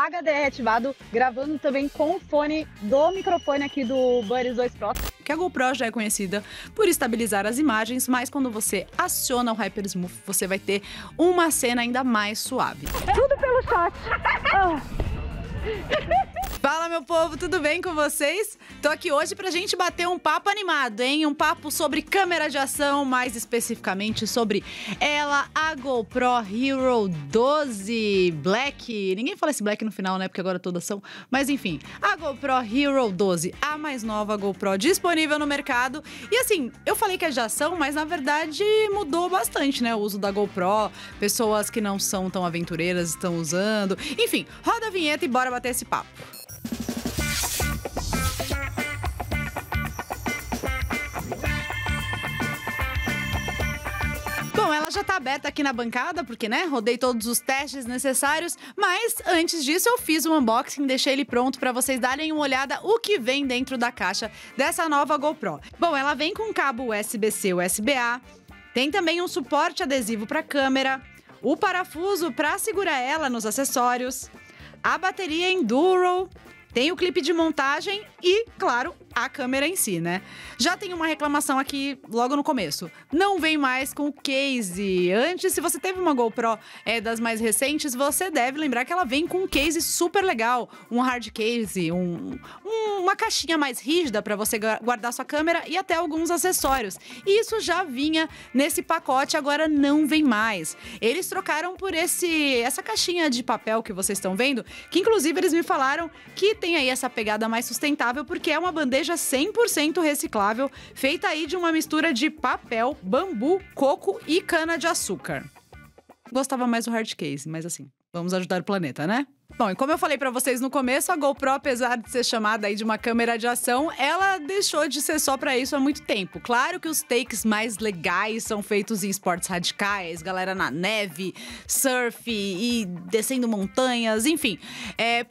HDR ativado, gravando também com o fone do microfone aqui do Buds 2 Pro. Que a GoPro já é conhecida por estabilizar as imagens, mas quando você aciona o Hyper Smooth, você vai ter uma cena ainda mais suave. Tudo pelo shot. Fala, meu povo, tudo bem com vocês? Tô aqui hoje pra gente bater um papo animado, hein? Um papo sobre câmera de ação, mais especificamente sobre ela, a GoPro Hero 12 Black. Ninguém fala esse Black no final, né? Porque agora todas são. Mas enfim, a GoPro Hero 12, a mais nova GoPro disponível no mercado. E assim, eu falei que é de ação, mas na verdade mudou bastante, né? O uso da GoPro, pessoas que não são tão aventureiras estão usando. Enfim, roda a vinheta e bora bater esse papo. Bom, ela já tá aberta aqui na bancada, porque, né, rodei todos os testes necessários, mas antes disso eu fiz um unboxing, deixei ele pronto pra vocês darem uma olhada o que vem dentro da caixa dessa nova GoPro. Bom, ela vem com cabo USB-C USB-A, tem também um suporte adesivo pra câmera, o parafuso pra segurar ela nos acessórios, a bateria Enduro, tem o clipe de montagem e, claro, a câmera em si, né? Já tem uma reclamação aqui logo no começo. Não vem mais com o case. Antes, se você teve uma GoPro das mais recentes, você deve lembrar que ela vem com um case super legal. Um hard case, uma caixinha mais rígida para você guardar sua câmera e até alguns acessórios. E isso já vinha nesse pacote, agora não vem mais. Eles trocaram por essa caixinha de papel que vocês estão vendo, que inclusive eles me falaram que tem aí essa pegada mais sustentável, porque é uma bandeja 100% reciclável, feita aí de uma mistura de papel, bambu, coco e cana-de-açúcar. Gostava mais do hard case, mas assim, vamos ajudar o planeta, né? Bom, e como eu falei pra vocês no começo, a GoPro, apesar de ser chamada aí de uma câmera de ação, ela deixou de ser só pra isso há muito tempo. Claro que os takes mais legais são feitos em esportes radicais, galera na neve, surf e descendo montanhas, enfim.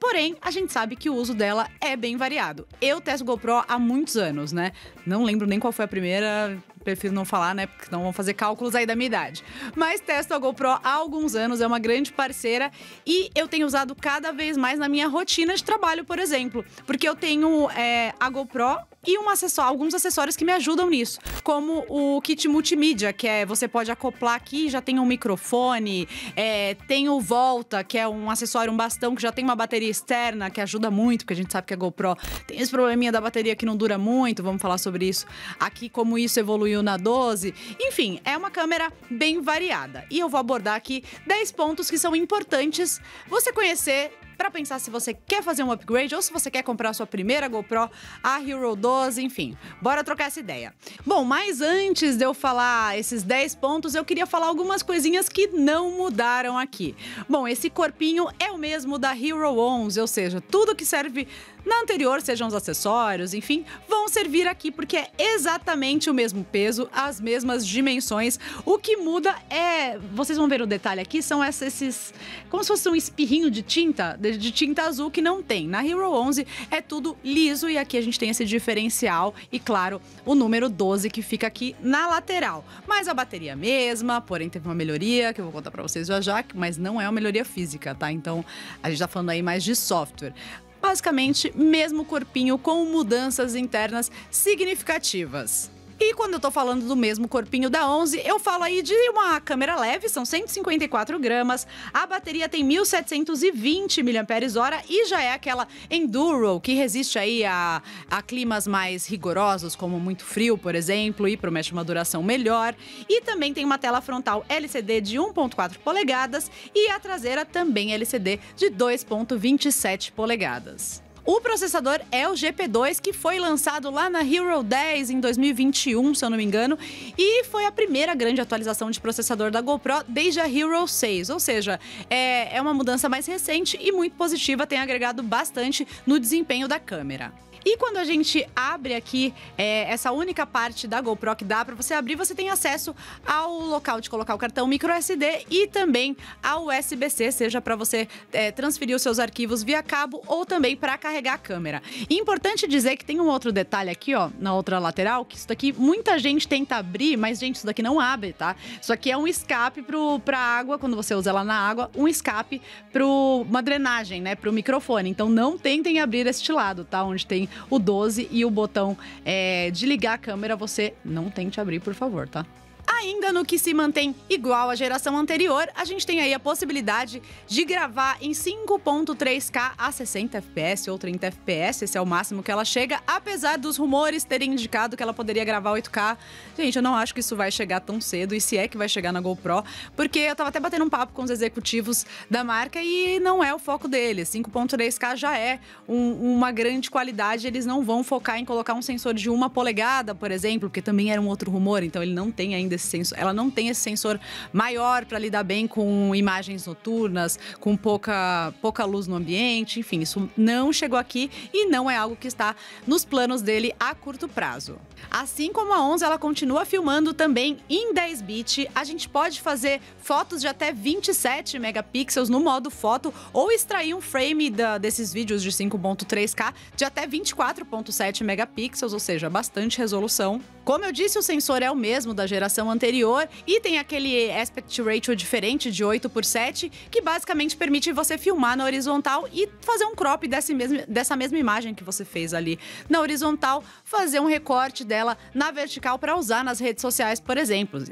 Porém, a gente sabe que o uso dela é bem variado. Eu testo GoPro há muitos anos, né? Não lembro nem qual foi a primeira, prefiro não falar, né? Porque não vão fazer cálculos aí da minha idade. Mas testo a GoPro há alguns anos, é uma grande parceira e eu tenho usado cada vez mais na minha rotina de trabalho, por exemplo. Porque eu tenho a GoPro e alguns acessórios que me ajudam nisso, como o kit multimídia, que você pode acoplar aqui, já tem um microfone, tem o Volta, que é um acessório, um bastão que já tem uma bateria externa, que ajuda muito, porque a gente sabe que a GoPro tem esse probleminha da bateria que não dura muito, vamos falar sobre isso aqui, como isso evoluiu na 12. Enfim, é uma câmera bem variada. E eu vou abordar aqui 10 pontos que são importantes você conhecer para pensar se você quer fazer um upgrade ou se você quer comprar a sua primeira GoPro, a Hero 12, enfim. Bora trocar essa ideia. Bom, mas antes de eu falar esses 10 pontos, eu queria falar algumas coisinhas que não mudaram aqui. Bom, esse corpinho é o mesmo da Hero 11, ou seja, tudo que serve na anterior, sejam os acessórios, enfim, vão servir aqui porque é exatamente o mesmo peso, as mesmas dimensões. O que muda vocês vão ver o detalhe aqui, são esses, como se fosse um espirrinho de tinta azul que não tem. Na Hero 11 é tudo liso e aqui a gente tem esse diferencial e, claro, o número 12 que fica aqui na lateral. Mas a bateria mesma, porém teve uma melhoria que eu vou contar pra vocês já, mas não é uma melhoria física, tá? Então a gente tá falando aí mais de software. Basicamente, mesmo corpinho com mudanças internas significativas. E quando eu tô falando do mesmo corpinho da 11, eu falo aí de uma câmera leve, são 154 gramas, a bateria tem 1720 mAh e já é aquela Enduro que resiste aí a climas mais rigorosos, como muito frio, por exemplo, e promete uma duração melhor. E também tem uma tela frontal LCD de 1.4 polegadas e a traseira também LCD de 2.27 polegadas. O processador é o GP2, que foi lançado lá na Hero 10 em 2021, se eu não me engano, e foi a primeira grande atualização de processador da GoPro desde a Hero 6, ou seja, é uma mudança mais recente e muito positiva, tem agregado bastante no desempenho da câmera. E quando a gente abre aqui essa única parte da GoPro que dá para você abrir, você tem acesso ao local de colocar o cartão microSD e também ao USB-C, seja para você transferir os seus arquivos via cabo ou também para carregar a câmera. E importante dizer que tem um outro detalhe aqui, ó, na outra lateral, que isso daqui muita gente tenta abrir, mas gente, isso daqui não abre, tá? Isso aqui é um escape para água, quando você usa ela na água, um escape para uma drenagem, né, para o microfone. Então não tentem abrir este lado, tá? Onde tem o 12 e o botão de ligar a câmera, você não tente abrir, por favor, tá? Ainda no que se mantém igual à geração anterior, a gente tem aí a possibilidade de gravar em 5.3K a 60 FPS ou 30 FPS, esse é o máximo que ela chega, apesar dos rumores terem indicado que ela poderia gravar 8K. Gente, eu não acho que isso vai chegar tão cedo, e se é que vai chegar na GoPro, porque eu tava até batendo um papo com os executivos da marca e não é o foco deles. 5.3K já é uma grande qualidade, eles não vão focar em colocar um sensor de 1 polegada, por exemplo, porque também era um outro rumor, então ele não tem ainda esse sensor, ela não tem esse sensor maior para lidar bem com imagens noturnas, com pouca luz no ambiente, enfim, isso não chegou aqui e não é algo que está nos planos dele a curto prazo. Assim como a 11, ela continua filmando também em 10 bit, a gente pode fazer fotos de até 27 megapixels no modo foto ou extrair um frame desses vídeos de 5.3K de até 24.7 megapixels, ou seja, bastante resolução. Como eu disse, o sensor é o mesmo da geração anterior e tem aquele aspect ratio diferente de 8:7, que basicamente permite você filmar na horizontal e fazer um crop dessa mesma imagem que você fez ali na horizontal, fazer um recorte dela na vertical para usar nas redes sociais, por exemplo.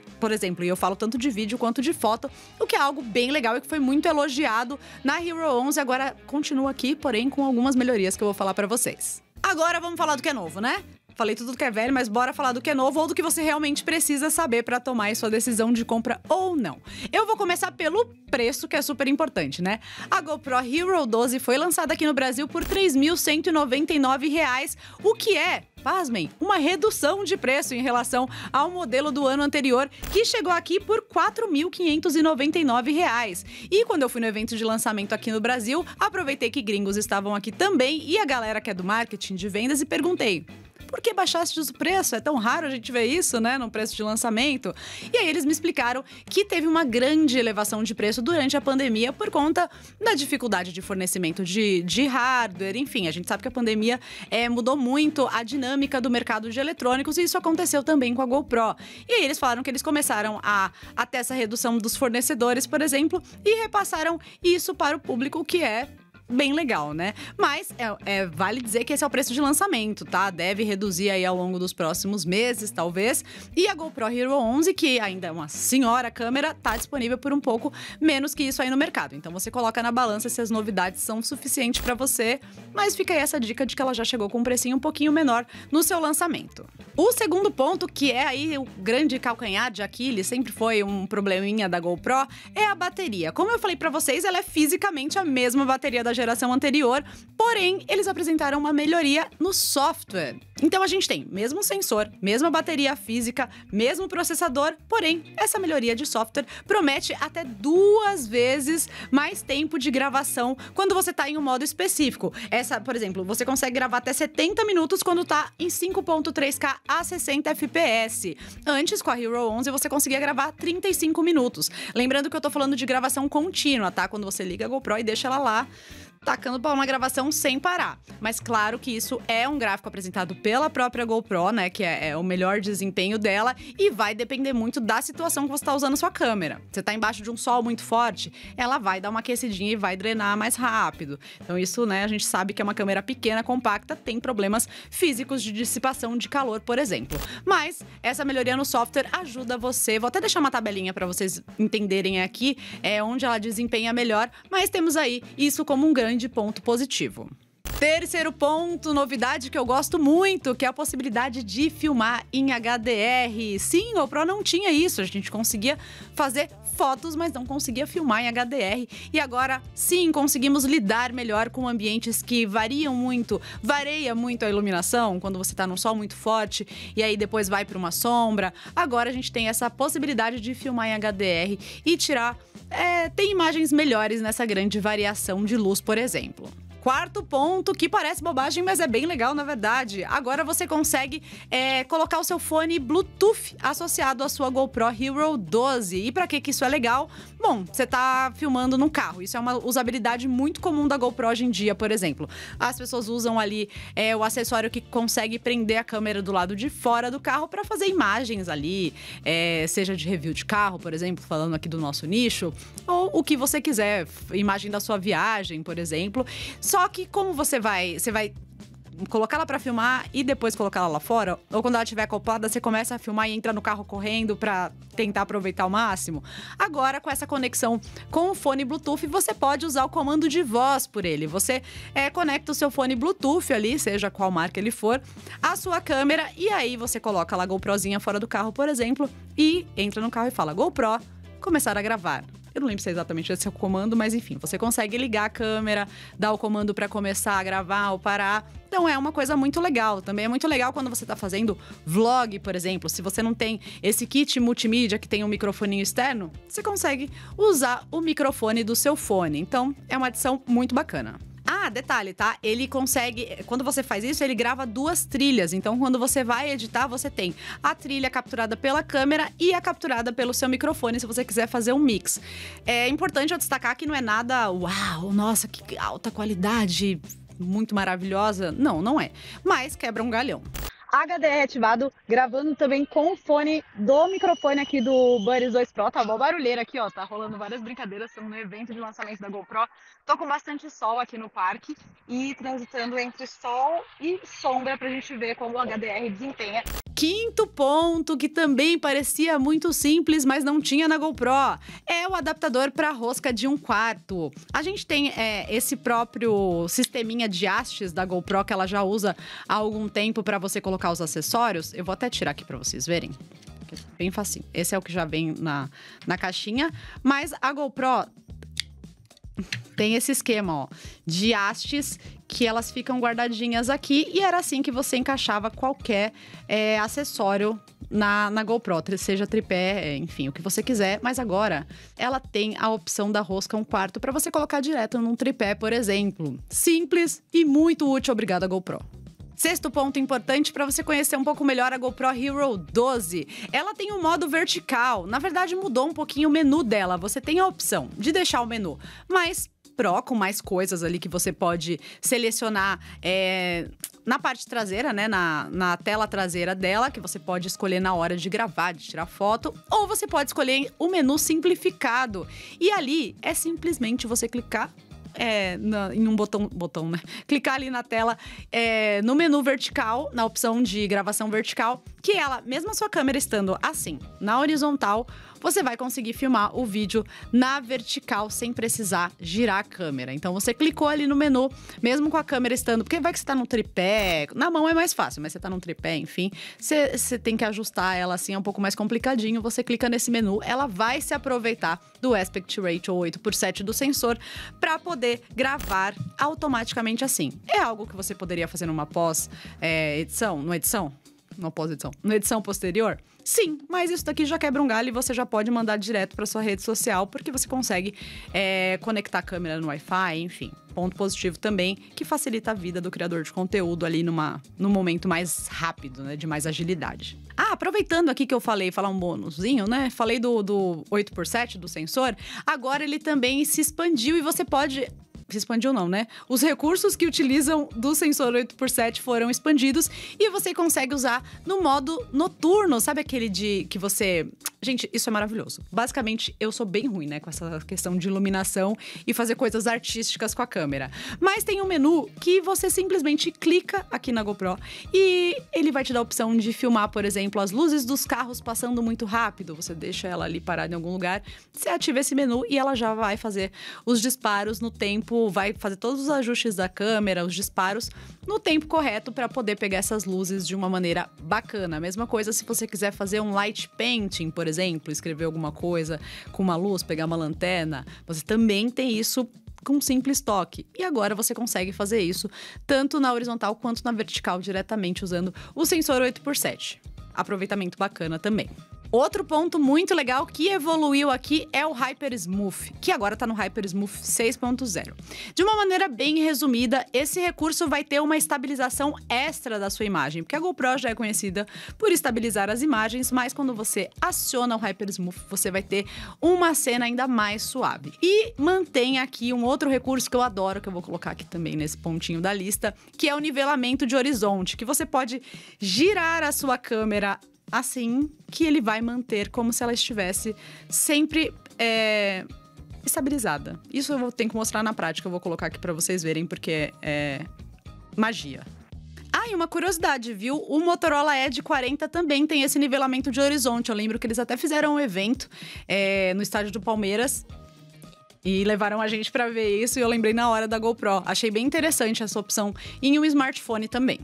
E eu falo tanto de vídeo quanto de foto, o que é algo bem legal e que foi muito elogiado na Hero 11, agora continua aqui, porém com algumas melhorias que eu vou falar para vocês. Agora vamos falar do que é novo, né? Falei tudo do que é velho, mas bora falar do que é novo ou do que você realmente precisa saber para tomar sua decisão de compra ou não. Eu vou começar pelo preço, que é super importante, né? A GoPro Hero 12 foi lançada aqui no Brasil por R$ 3.199, o que é, pasmem, uma redução de preço em relação ao modelo do ano anterior, que chegou aqui por R$ 4.599. E quando eu fui no evento de lançamento aqui no Brasil, aproveitei que gringos estavam aqui também e a galera que é do marketing de vendas e perguntei: por que baixaste o preço? É tão raro a gente ver isso, né, no preço de lançamento. E aí eles me explicaram que teve uma grande elevação de preço durante a pandemia por conta da dificuldade de fornecimento de hardware. Enfim, a gente sabe que a pandemia mudou muito a dinâmica do mercado de eletrônicos e isso aconteceu também com a GoPro. E aí eles falaram que eles começaram a ter essa redução dos fornecedores, por exemplo, e repassaram isso para o público, que é bem legal, né? Mas vale dizer que esse é o preço de lançamento, tá? Deve reduzir aí ao longo dos próximos meses, talvez. E a GoPro Hero 11, que ainda é uma senhora câmera, tá disponível por um pouco menos que isso aí no mercado. Então você coloca na balança se as novidades são suficientes para você, mas fica aí essa dica de que ela já chegou com um precinho um pouquinho menor no seu lançamento. O segundo ponto, que é aí o grande calcanhar de Aquiles, sempre foi um probleminha da GoPro, é a bateria. Como eu falei para vocês, ela é fisicamente a mesma bateria da geração anterior, porém, eles apresentaram uma melhoria no software. Então a gente tem mesmo sensor, mesma bateria física, mesmo processador, porém, essa melhoria de software promete até 2 vezes mais tempo de gravação quando você tá em um modo específico. Por exemplo, você consegue gravar até 70 minutos quando tá em 5.3K a 60 FPS. Antes, com a Hero 11, você conseguia gravar 35 minutos. Lembrando que eu tô falando de gravação contínua, tá? Quando você liga a GoPro e deixa ela lá, tacando para uma gravação sem parar. Mas claro que isso é um gráfico apresentado pela própria GoPro, né? Que é o melhor desempenho dela e vai depender muito da situação que você está usando a sua câmera. Você tá embaixo de um sol muito forte, ela vai dar uma aquecidinha e vai drenar mais rápido. Então isso, né, a gente sabe que é uma câmera pequena, compacta, tem problemas físicos de dissipação de calor, por exemplo. Mas essa melhoria no software ajuda você, vou até deixar uma tabelinha para vocês entenderem aqui, onde ela desempenha melhor, mas temos aí isso como um grande ponto positivo. Terceiro ponto, novidade que eu gosto muito, que é a possibilidade de filmar em HDR. Sim, a GoPro não tinha isso, a gente conseguia fazer fotos, mas não conseguia filmar em HDR. E agora, sim, conseguimos lidar melhor com ambientes que varia muito a iluminação, quando você tá num sol muito forte e aí depois vai para uma sombra. Agora a gente tem essa possibilidade de filmar em HDR e tirar, tem imagens melhores nessa grande variação de luz, por exemplo. Quarto ponto, que parece bobagem, mas é bem legal, na verdade. Agora você consegue colocar o seu fone Bluetooth associado à sua GoPro Hero 12. E pra que isso é legal? Bom, você tá filmando num carro. Isso é uma usabilidade muito comum da GoPro hoje em dia, por exemplo. As pessoas usam ali o acessório que consegue prender a câmera do lado de fora do carro para fazer imagens ali, seja de review de carro, por exemplo, falando aqui do nosso nicho, ou o que você quiser, imagem da sua viagem, por exemplo. Só que como você vai colocar ela pra filmar e depois colocar ela lá fora, ou quando ela estiver acoplada, você começa a filmar e entra no carro correndo pra tentar aproveitar ao máximo. Agora, com essa conexão com o fone Bluetooth, você pode usar o comando de voz por ele. Você conecta o seu fone Bluetooth ali, seja qual marca ele for, à sua câmera, e aí você coloca lá a GoProzinha fora do carro, por exemplo, e entra no carro e fala GoPro, começar a gravar. Eu não lembro se é exatamente esse o comando, mas enfim, você consegue ligar a câmera, dar o comando para começar a gravar ou parar. Então é uma coisa muito legal. Também é muito legal quando você está fazendo vlog, por exemplo. Se você não tem esse kit multimídia que tem um microfoninho externo, você consegue usar o microfone do seu fone. Então é uma adição muito bacana. Ah, detalhe, tá? Ele consegue, quando você faz isso, ele grava 2 trilhas. Então, quando você vai editar, você tem a trilha capturada pela câmera e a capturada pelo seu microfone, se você quiser fazer um mix. É importante eu destacar que não é nada, uau, nossa, que alta qualidade, muito maravilhosa. Não, não é. Mas quebra um galhão. HDR ativado, gravando também com o fone do microfone aqui do Buds 2 Pro. Tá bom barulheira aqui, ó. Tá rolando várias brincadeiras. Estamos no evento de lançamento da GoPro. Tô com bastante sol aqui no parque e transitando entre sol e sombra pra gente ver como o HDR desempenha. Quinto ponto, que também parecia muito simples, mas não tinha na GoPro, é o adaptador para rosca de 1/4. A gente tem esse próprio sisteminha de hastes da GoPro que ela já usa há algum tempo para você colocar os acessórios. Eu vou até tirar aqui para vocês verem. Bem facinho. Esse é o que já vem na caixinha, mas a GoPro tem esse esquema, ó, de hastes que elas ficam guardadinhas aqui, e era assim que você encaixava qualquer acessório na GoPro, seja tripé, enfim, o que você quiser. Mas agora ela tem a opção da rosca 1/4 para você colocar direto num tripé, por exemplo. Simples e muito útil, obrigada GoPro. Sexto ponto importante para você conhecer um pouco melhor a GoPro Hero 12. Ela tem um modo vertical. Na verdade, mudou um pouquinho o menu dela. Você tem a opção de deixar o menu mais Pro, com mais coisas ali que você pode selecionar na parte traseira, né? Na tela traseira dela, que você pode escolher na hora de gravar, de tirar foto. Ou você pode escolher o menu simplificado. E ali é simplesmente você clicar em um botão, né? Clicar ali na tela, no menu vertical, na opção de gravação vertical, que ela, mesmo a sua câmera estando assim, na horizontal, você vai conseguir filmar o vídeo na vertical sem precisar girar a câmera. Então você clicou ali no menu, mesmo com a câmera estando, porque vai que você tá num tripé, na mão é mais fácil, mas você tá num tripé, enfim, você tem que ajustar ela assim, é um pouco mais complicadinho. Você clica nesse menu, ela vai se aproveitar do aspect ratio 8:7 do sensor para poder gravar automaticamente assim. É algo que você poderia fazer numa pós-edição, numa edição posterior? Sim, mas isso daqui já quebra um galho e você já pode mandar direto para sua rede social, porque você consegue conectar a câmera no Wi-Fi, enfim. Ponto positivo também, que facilita a vida do criador de conteúdo ali num momento mais rápido, né, de mais agilidade. Ah, aproveitando aqui que eu falar um bônusinho, né? Falei do 8:7 do sensor, agora ele também se expandiu e você pode... Se expandiu não, né? Os recursos que utilizam do sensor 8:7 foram expandidos e você consegue usar no modo noturno. Sabe aquele que você... Gente, isso é maravilhoso. Basicamente, eu sou bem ruim, né? Com essa questão de iluminação e fazer coisas artísticas com a câmera. Mas tem um menu que você simplesmente clica aqui na GoPro e ele vai te dar a opção de filmar, por exemplo, as luzes dos carros passando muito rápido. Você deixa ela ali parada em algum lugar, você ativa esse menu e ela já vai fazer os disparos no tempo, vai fazer todos os ajustes da câmera, os disparos no tempo correto para poder pegar essas luzes de uma maneira bacana. A mesma coisa se você quiser fazer um light painting, por exemplo, escrever alguma coisa com uma luz, pegar uma lanterna, você também tem isso com um simples toque. E agora você consegue fazer isso tanto na horizontal quanto na vertical diretamente usando o sensor 8:7. Aproveitamento bacana também. Outro ponto muito legal que evoluiu aqui é o Hyper Smooth, que agora tá no Hyper Smooth 6.0. De uma maneira bem resumida, esse recurso vai ter uma estabilização extra da sua imagem, porque a GoPro já é conhecida por estabilizar as imagens, mas quando você aciona o Hyper Smooth, você vai ter uma cena ainda mais suave. E mantém aqui um outro recurso que eu adoro, que eu vou colocar aqui também nesse pontinho da lista, que é o nivelamento de horizonte, que você pode girar a sua câmera assim que ele vai manter como se ela estivesse sempre estabilizada. Isso eu vou ter que mostrar na prática, eu vou colocar aqui pra vocês verem, porque é magia. Ah, e uma curiosidade, viu? O Motorola Edge 40 também tem esse nivelamento de horizonte. Eu lembro que eles até fizeram um evento no estádio do Palmeiras e levaram a gente pra ver isso, e eu lembrei na hora da GoPro. Achei bem interessante essa opção em um smartphone também.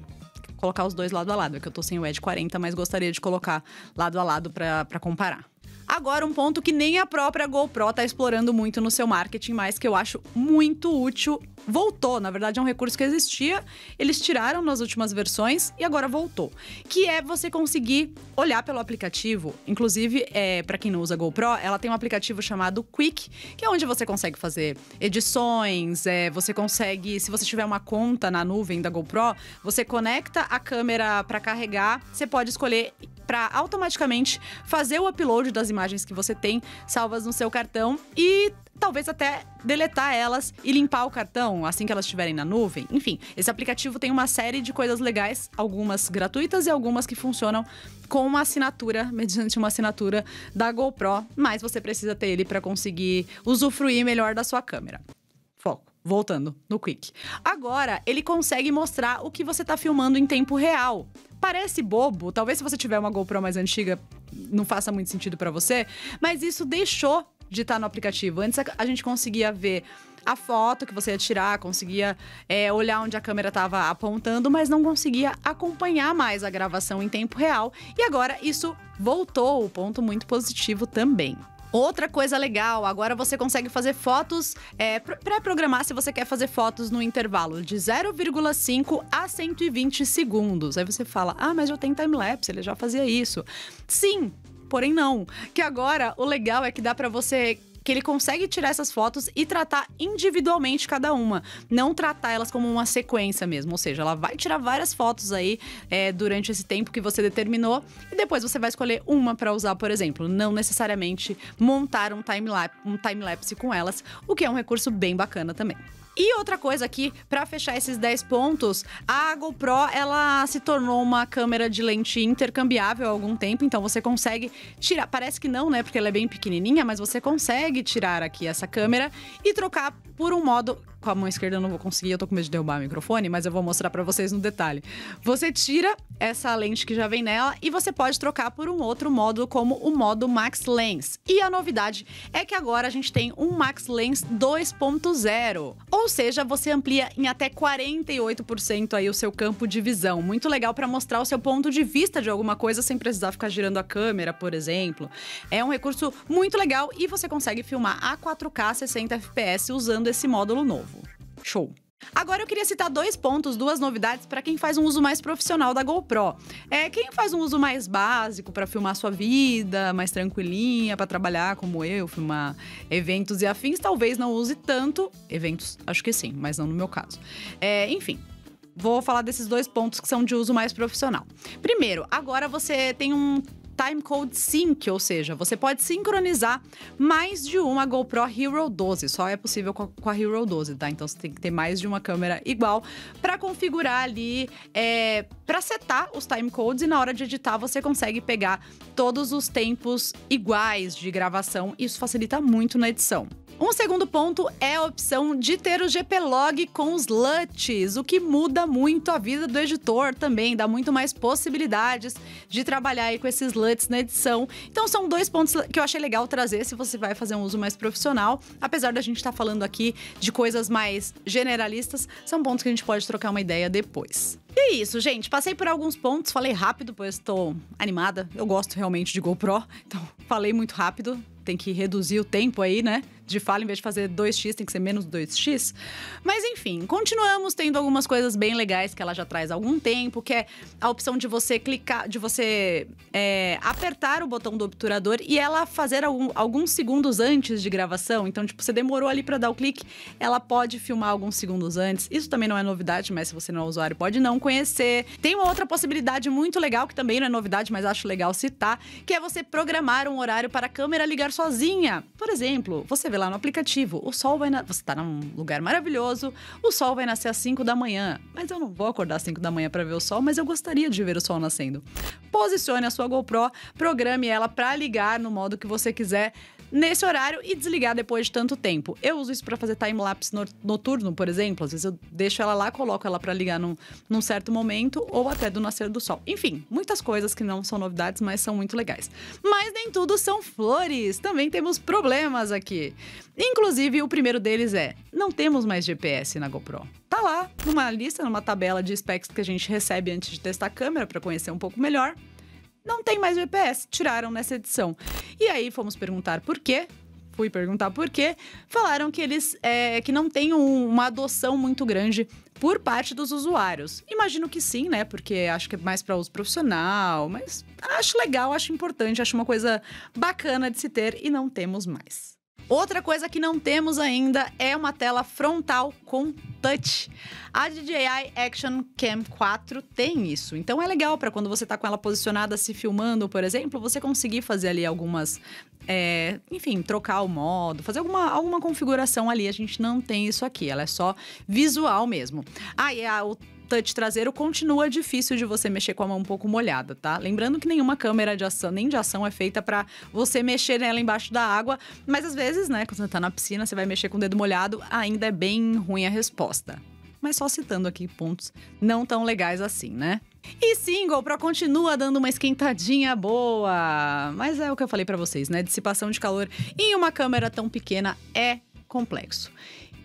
Colocar os dois lado a lado, é que eu tô sem o Edge 40, mas gostaria de colocar lado a lado pra comparar. Agora, um ponto que nem a própria GoPro tá explorando muito no seu marketing, mas que eu acho muito útil. Voltou, na verdade é um recurso que existia, eles tiraram nas últimas versões e agora voltou. Que é você conseguir olhar pelo aplicativo, inclusive para quem não usa GoPro, ela tem um aplicativo chamado Quick, que é onde você consegue fazer edições, você consegue, se você tiver uma conta na nuvem da GoPro, você conecta a câmera para carregar, você pode escolher para automaticamente fazer o upload das imagens que você tem salvas no seu cartão e talvez até deletar elas e limpar o cartão assim que elas estiverem na nuvem. Enfim, esse aplicativo tem uma série de coisas legais, algumas gratuitas e algumas que funcionam com uma assinatura, mediante uma assinatura da GoPro, mas você precisa ter ele para conseguir usufruir melhor da sua câmera. Foco. Voltando no Quick. Agora, ele consegue mostrar o que você tá filmando em tempo real. Parece bobo, talvez se você tiver uma GoPro mais antiga não faça muito sentido pra você, mas isso deixou de estar no aplicativo. Antes a gente conseguia ver a foto que você ia tirar, conseguia olhar onde a câmera estava apontando, mas não conseguia acompanhar mais a gravação em tempo real. E agora isso voltou, ponto muito positivo também. Outra coisa legal, agora você consegue fazer fotos, pré-programar se você quer fazer fotos no intervalo de 0,5 a 120 segundos. Aí você fala, mas já tem time-lapse, ele já fazia isso. Sim, porém não. Que agora o legal é que dá pra você... que ele consegue tirar essas fotos e tratar individualmente cada uma. Não tratar elas como uma sequência mesmo. Ou seja, ela vai tirar várias fotos aí durante esse tempo que você determinou. E depois você vai escolher uma para usar, por exemplo. Não necessariamente montar um time-lapse com elas. O que é um recurso bem bacana também. E outra coisa aqui, pra fechar esses 10 pontos, a GoPro, ela se tornou uma câmera de lente intercambiável há algum tempo, então você consegue tirar, parece que não, né, porque ela é bem pequenininha, mas você consegue tirar aqui essa câmera e trocar por um modo... Com a mão esquerda eu não vou conseguir, eu tô com medo de derrubar o microfone, mas eu vou mostrar pra vocês no detalhe. Você tira essa lente que já vem nela e você pode trocar por um outro modo, como o modo Max Lens. E a novidade é que agora a gente tem um Max Lens 2.0. Ou seja, você amplia em até 48% aí o seu campo de visão. Muito legal pra mostrar o seu ponto de vista de alguma coisa sem precisar ficar girando a câmera, por exemplo. É um recurso muito legal e você consegue filmar a 4K 60 FPS usando esse módulo novo. Show! Agora eu queria citar 2 pontos, 2 novidades para quem faz um uso mais profissional da GoPro. Quem faz um uso mais básico para filmar sua vida, mais tranquilinha, para trabalhar como eu, filmar eventos e afins, talvez não use tanto. Eventos, acho que sim, mas não no meu caso. Enfim. Vou falar desses 2 pontos que são de uso mais profissional. Primeiro, agora você tem um Timecode Sync, ou seja, você pode sincronizar mais de uma GoPro Hero 12. Só é possível com a Hero 12, tá? Então você tem que ter mais de uma câmera igual para configurar ali, para setar os timecodes, e na hora de editar você consegue pegar todos os tempos iguais de gravação. Isso facilita muito na edição. Um segundo ponto é a opção de ter o GP-Log com os LUTs, o que muda muito a vida do editor também, dá muito mais possibilidades de trabalhar aí com esses LUTs na edição. Então são 2 pontos que eu achei legal trazer se você vai fazer um uso mais profissional. Apesar da gente estar falando aqui de coisas mais generalistas, são pontos que a gente pode trocar uma ideia depois. E é isso, gente. Passei por alguns pontos, falei rápido, pois estou animada. Eu gosto realmente de GoPro, então falei muito rápido. Tem que reduzir o tempo aí, né, de fala, em vez de fazer 2x, tem que ser menos 2x. Mas enfim, continuamos tendo algumas coisas bem legais que ela já traz há algum tempo, que é a opção de você clicar, de você apertar o botão do obturador e ela fazer alguns segundos antes de gravação. Então, tipo, você demorou ali pra dar o clique, ela pode filmar alguns segundos antes. Isso também não é novidade, mas se você não é usuário, pode não conhecer. Tem uma outra possibilidade muito legal, que também não é novidade, mas acho legal citar, que é você programar um horário para a câmera ligar sozinha. Por exemplo, você vê lá no aplicativo, o sol vai você tá num lugar maravilhoso, o sol vai nascer às 5 da manhã. Mas eu não vou acordar às 5 da manhã para ver o sol, mas eu gostaria de ver o sol nascendo. Posicione a sua GoPro, programe ela para ligar no modo que você quiser nesse horário e desligar depois de tanto tempo. Eu uso isso para fazer time-lapse noturno, por exemplo. Às vezes eu deixo ela lá, coloco ela para ligar num certo momento ou até do nascer do sol. Enfim, muitas coisas que não são novidades, mas são muito legais. Mas nem tudo são flores. Também temos problemas aqui. Inclusive, o primeiro deles não temos mais GPS na GoPro. Tá lá, numa lista, numa tabela de specs que a gente recebe antes de testar a câmera para conhecer um pouco melhor. Não tem mais GPS, tiraram nessa edição. E aí fomos perguntar por quê. Fui perguntar por quê. Falaram que eles que não tem uma adoção muito grande por parte dos usuários. Imagino que sim, né? Porque acho que é mais para uso profissional, mas acho legal, acho importante, acho uma coisa bacana de se ter e não temos mais. Outra coisa que não temos ainda é uma tela frontal com touch. A DJI Action Cam 4 tem isso, então é legal para quando você tá com ela posicionada se filmando, por exemplo, você conseguir fazer ali algumas, enfim, trocar o modo, fazer alguma configuração ali. A gente não tem isso aqui, ela é só visual mesmo. O touch traseiro continua difícil de você mexer com a mão um pouco molhada, tá? Lembrando que nenhuma câmera de ação, nem de ação, é feita pra você mexer nela embaixo da água, mas às vezes, né, quando você tá na piscina, você vai mexer com o dedo molhado, ainda é bem ruim a resposta. Mas só citando aqui pontos não tão legais assim, né? E sim, GoPro continua dando uma esquentadinha boa, mas é o que eu falei pra vocês, né? Dissipação de calor em uma câmera tão pequena é complexo.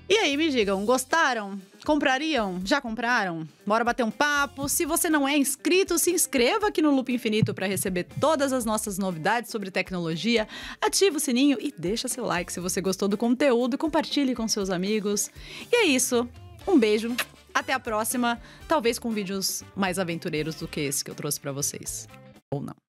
E aí, me digam, gostaram? Comprariam? Já compraram? Bora bater um papo? Se você não é inscrito, se inscreva aqui no Loop Infinito para receber todas as nossas novidades sobre tecnologia. Ativa o sininho e deixa seu like se você gostou do conteúdo. Compartilhe com seus amigos. E é isso. Um beijo. Até a próxima. Talvez com vídeos mais aventureiros do que esse que eu trouxe para vocês. Ou não.